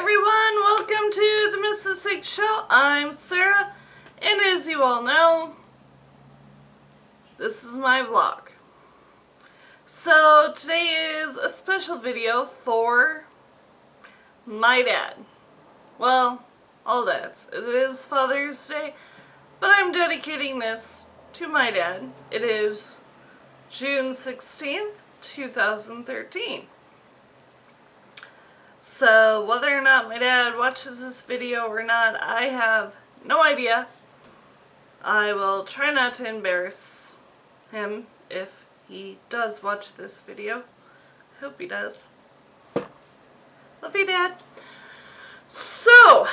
everyone, welcome to the Mrs. Six Show. I'm Sarah, and as you all know, this is my vlog. So today is a special video for my dad. Well, all dads. It is Father's Day, but I'm dedicating this to my dad. It is June 16th, 2013. So, whether or not my dad watches this video or not, I have no idea. I will try not to embarrass him if he does watch this video. I hope he does. Love you, Dad. So,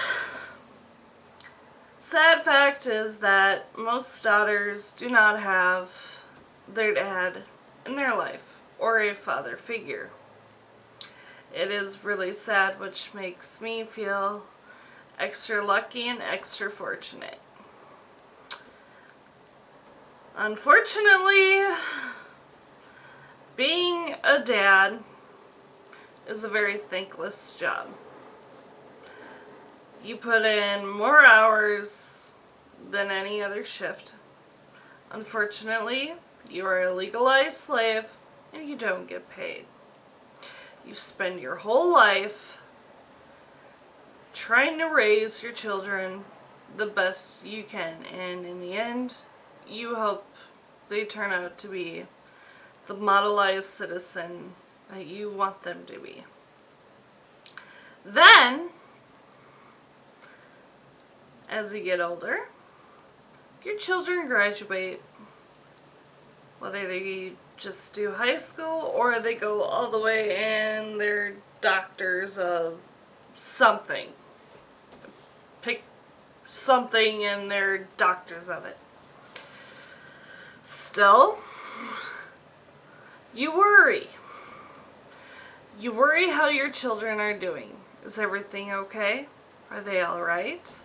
sad fact is that most daughters do not have their dad in their life or a father figure. It is really sad, which makes me feel extra lucky and extra fortunate. Unfortunately, being a dad is a very thankless job. You put in more hours than any other shift. Unfortunately, you are a legalized slave and you don't get paid. You spend your whole life trying to raise your children the best you can, and in the end, you hope they turn out to be the modelized citizen that you want them to be. Then, as you get older, your children graduate, whether they just do high school or they go all the way and they're doctors of something. Pick something and they're doctors of it. Still, you worry. You worry how your children are doing. Is everything okay? Are they alright?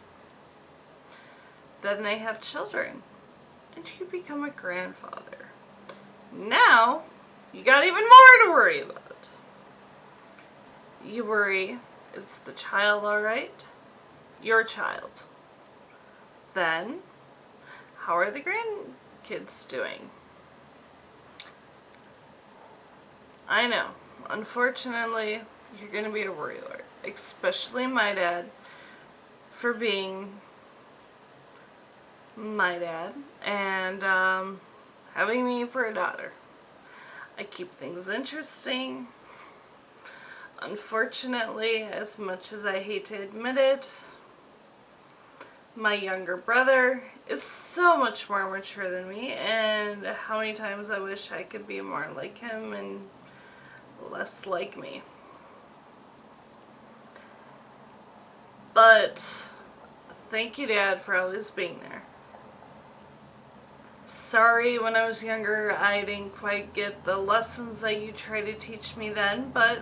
Then they have children, and you become a grandfather. Now, you got even more to worry about. You worry, is the child alright? Your child. Then, how are the grandkids doing? I know, unfortunately, you're going to be a worrywart, especially my dad, for being my dad, and having me for a daughter. I keep things interesting. Unfortunately, as much as I hate to admit it, my younger brother is so much more mature than me, and how many times I wish I could be more like him and less like me. But thank you, Dad, for always being there. Sorry, when I was younger, I didn't quite get the lessons that you tried to teach me then, but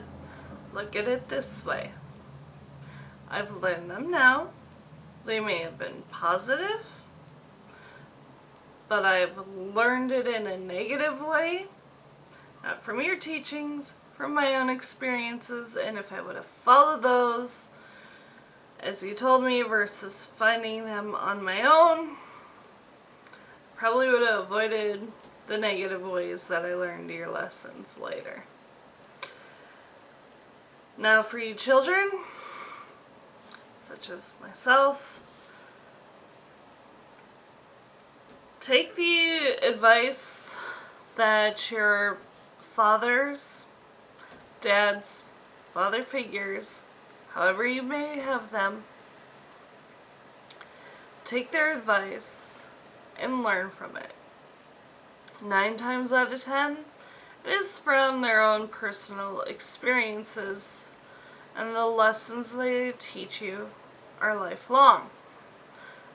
look at it this way. I've learned them now. They may have been positive, but I've learned it in a negative way, not from your teachings, from my own experiences, and if I would have followed those, as you told me, versus finding them on my own, probably would have avoided the negative ways that I learned your lessons later. Now for you children, such as myself, take the advice that your fathers, dads, father figures, however you may have them, take their advice and learn from it. 9 times out of 10, it is from their own personal experiences, and the lessons they teach you are lifelong.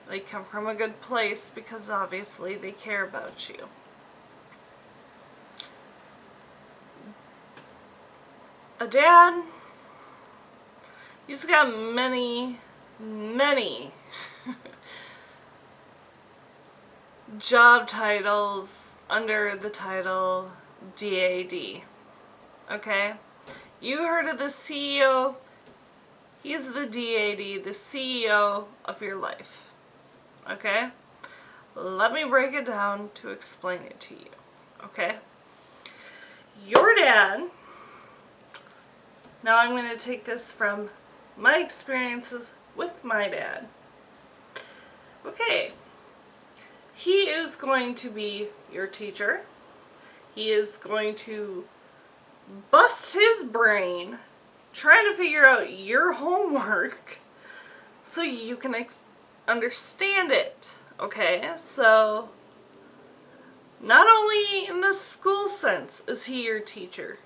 They come from a good place because obviously they care about you. A dad, he's got many job titles under the title DAD. Okay? You heard of the CEO, He's the DAD, the CEO of your life. Okay? Let me break it down to explain it to you. Okay? Your dad, now I'm going to take this from my experiences with my dad. Okay. He is going to be your teacher. He is going to bust his brain trying to figure out your homework so you can understand it. Okay, so not only in the school sense is he your teacher,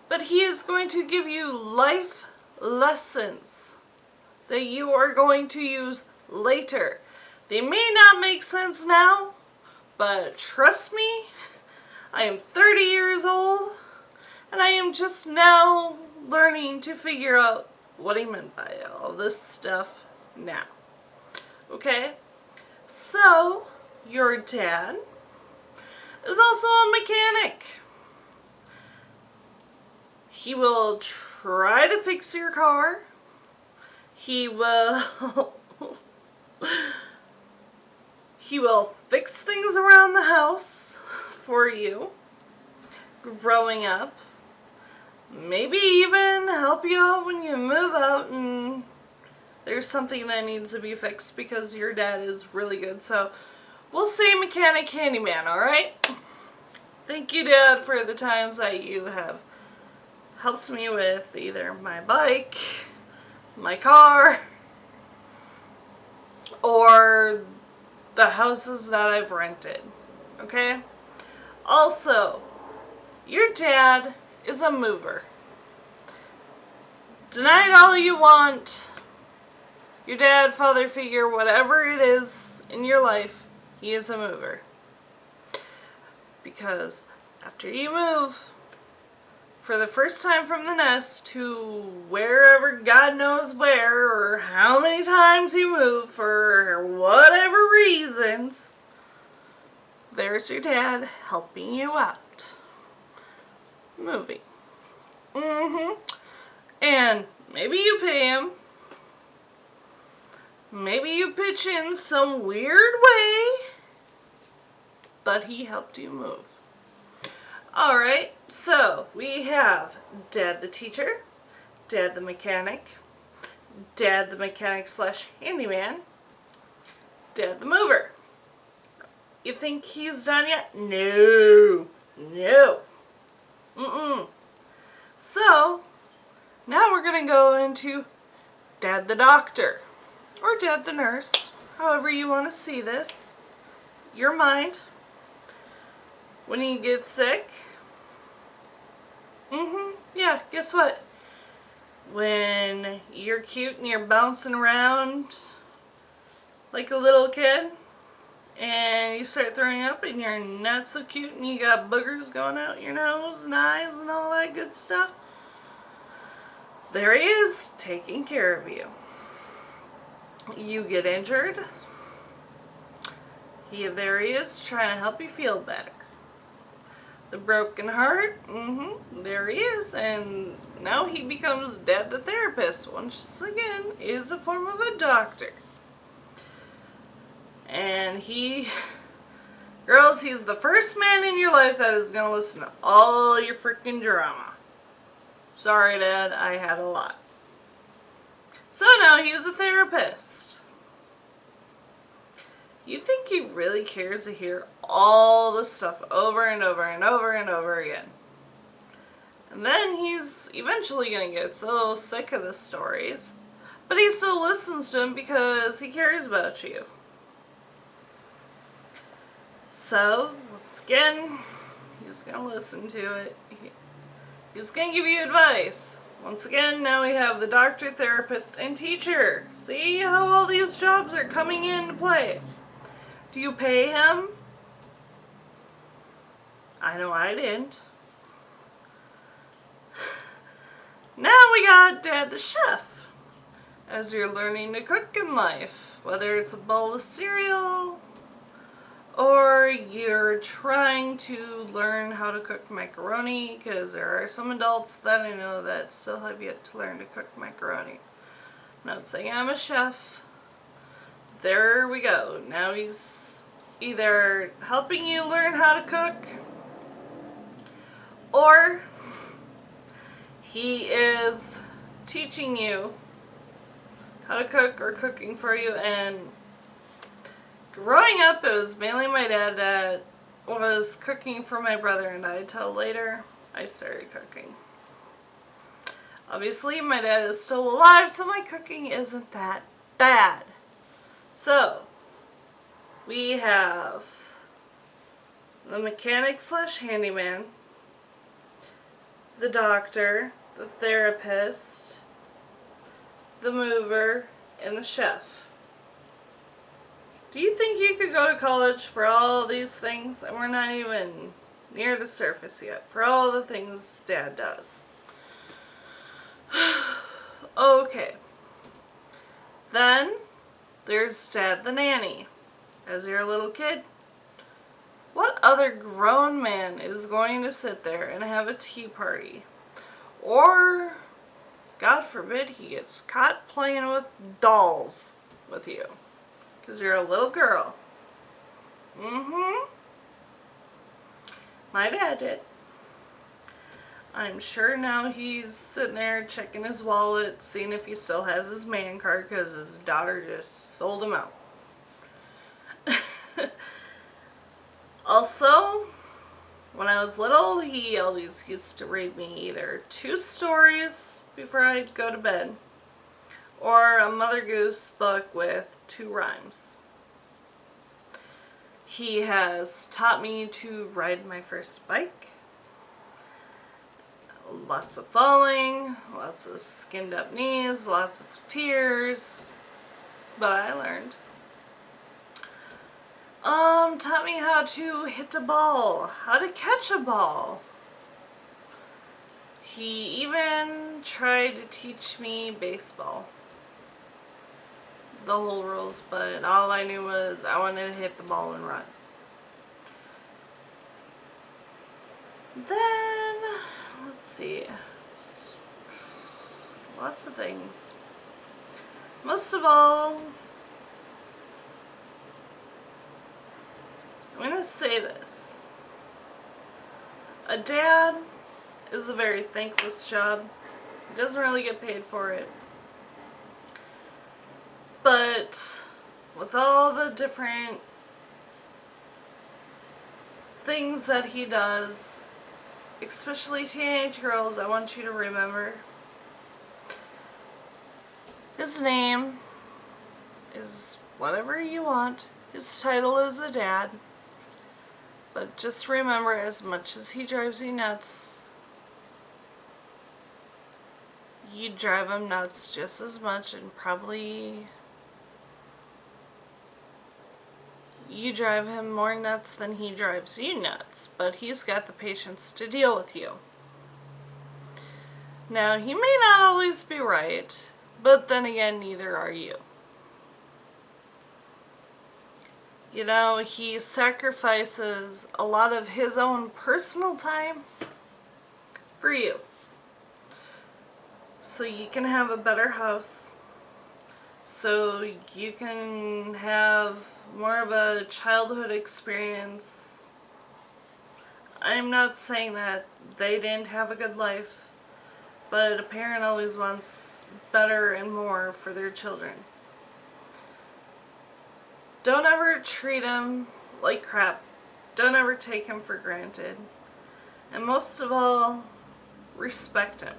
but he is going to give you life lessons that you are going to use later. They may not make sense now, but trust me, I am 30 years old, and I am just now learning to figure out what he meant by all this stuff now. Okay? So, your dad is also a mechanic. He will try to fix your car. He will he will fix things around the house for you growing up. Maybe even help you out when you move out and there's something that needs to be fixed because your dad is really good. So we'll say mechanic handyman, alright? Thank you, Dad, for the times that you have helped me with either my bike, my car, or the houses that I've rented. Okay? Also, your dad is a mover. Deny it all you want. Your dad, father figure, whatever it is in your life, he is a mover. Because after you move for the first time from the nest to wherever God knows where, or how many times you move for whatever reasons, there's your dad helping you out. Moving. And maybe you pay him. Maybe you pitch in some weird way, but he helped you move. Alright, so we have Dad the teacher, Dad the mechanic, Dad the mechanic / handyman, Dad the mover. You think he's done yet? No. So, now we're going to go into Dad the doctor, or Dad the nurse, however you want to see this. Your mind. When you get sick. Yeah, guess what? When you're cute and you're bouncing around like a little kid, and you start throwing up and you're not so cute and you got boogers going out your nose and eyes and all that good stuff, there he is taking care of you. You get injured, there he is trying to help you feel better. The broken heart, there he is, and now he becomes Dad the therapist, once again, is a form of a doctor. And girls, he's the first man in your life that is going to listen to all your freaking drama. Sorry, Dad, I had a lot. So now he's a therapist. You think he really cares to hear all the stuff over and over and over and over again? And then he's eventually going to get so sick of the stories, but he still listens to them because he cares about you. So, once again, he's going to listen to it. He's going to give you advice. Once again, now we have the doctor, therapist, and teacher. See how all these jobs are coming into play? Do you pay him? I know I didn't. Now we got Dad the chef. As you're learning to cook in life, whether it's a bowl of cereal, or you're trying to learn how to cook macaroni, because there are some adults that I know that still have yet to learn to cook macaroni. I'm not saying I'm a chef. There we go. Now he's either helping you learn how to cook, or he is teaching you how to cook or cooking for you. And growing up, it was mainly my dad that was cooking for my brother and I till later I started cooking. Obviously, my dad is still alive, so my cooking isn't that bad. So, we have the mechanic slash handyman, the doctor, the therapist, the mover, and the chef. Do you think you could go to college for all these things? And we're not even near the surface yet, for all the things Dad does. Okay. Then, there's Dad the nanny. As you're a little kid, what other grown man is going to sit there and have a tea party? Or, God forbid, he gets caught playing with dolls with you. Because you're a little girl. My dad did. I'm sure now he's sitting there checking his wallet, seeing if he still has his man card, because his daughter just sold him out. Also, when I was little, he always used to read me either 2 stories before I'd go to bed, or a Mother Goose book with 2 rhymes. He has taught me to ride my first bike. Lots of falling, lots of skinned up knees, lots of tears, but I learned. Taught me how to hit a ball, how to catch a ball. He even tried to teach me baseball. The whole rules, but all I knew was I wanted to hit the ball and run. Then, let's see, lots of things. Most of all, I'm going to say this. A dad is a very thankless job. He doesn't really get paid for it. But with all the different things that he does, especially teenage girls, I want you to remember his name is whatever you want. His title is a dad. But just remember, as much as he drives you nuts, you drive him nuts just as much, and probably you drive him more nuts than he drives you nuts, but he's got the patience to deal with you. Now, he may not always be right, but then again, neither are you. You know, he sacrifices a lot of his own personal time for you. So you can have a better house. So you can have more of a childhood experience. I'm not saying that they didn't have a good life, but a parent always wants better and more for their children. Don't ever treat him like crap. Don't ever take him for granted. And most of all, respect him.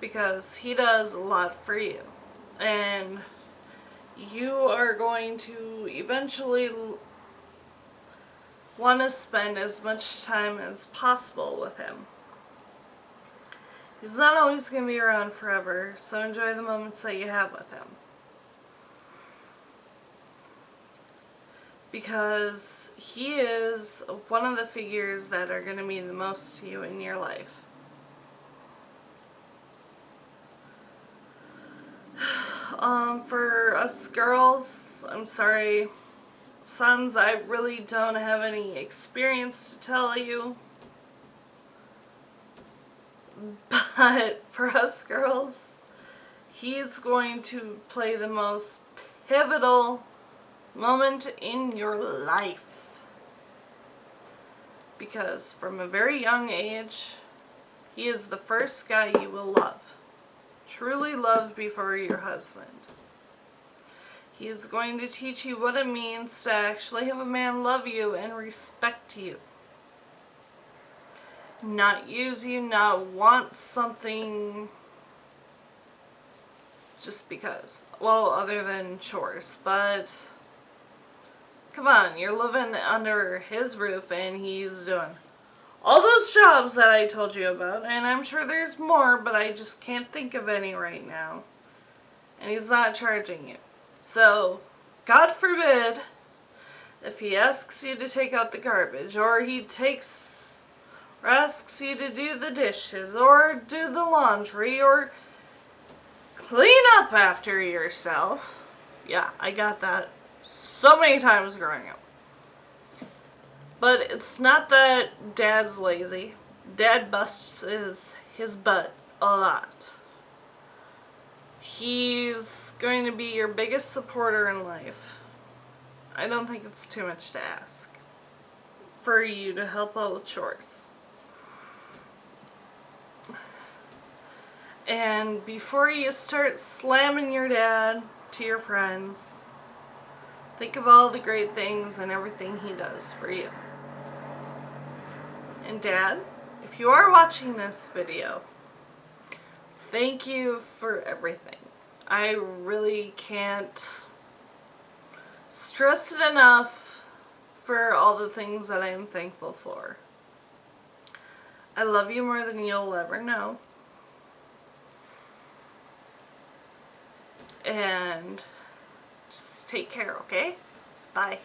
Because he does a lot for you. And you are going to eventually want to spend as much time as possible with him. He's not always going to be around forever, so enjoy the moments that you have with him. Because he is one of the figures that are going to mean the most to you in your life. For us girls, I'm sorry, sons, I really don't have any experience to tell you. But for us girls, He's going to play the most pivotal moment in your life. Because from a very young age, he is the first guy you will love. Truly love before your husband. He is going to teach you what it means to actually have a man love you and respect you. Not use you, not want something just because. Well, other than chores, but come on, you're living under his roof and he's doing all those jobs that I told you about, and I'm sure there's more, but I just can't think of any right now. And he's not charging you. So, God forbid, if he asks you to take out the garbage, or he asks you to do the dishes, or do the laundry, or clean up after yourself. Yeah, I got that so many times growing up. But it's not that Dad's lazy. Dad busts his butt a lot. He's going to be your biggest supporter in life. I don't think it's too much to ask for you to help out with chores. And before you start slamming your dad to your friends, think of all the great things and everything he does for you. And Dad, if you are watching this video, thank you for everything. I really can't stress it enough for all the things that I am thankful for. I love you more than you'll ever know. And just take care, okay? Bye.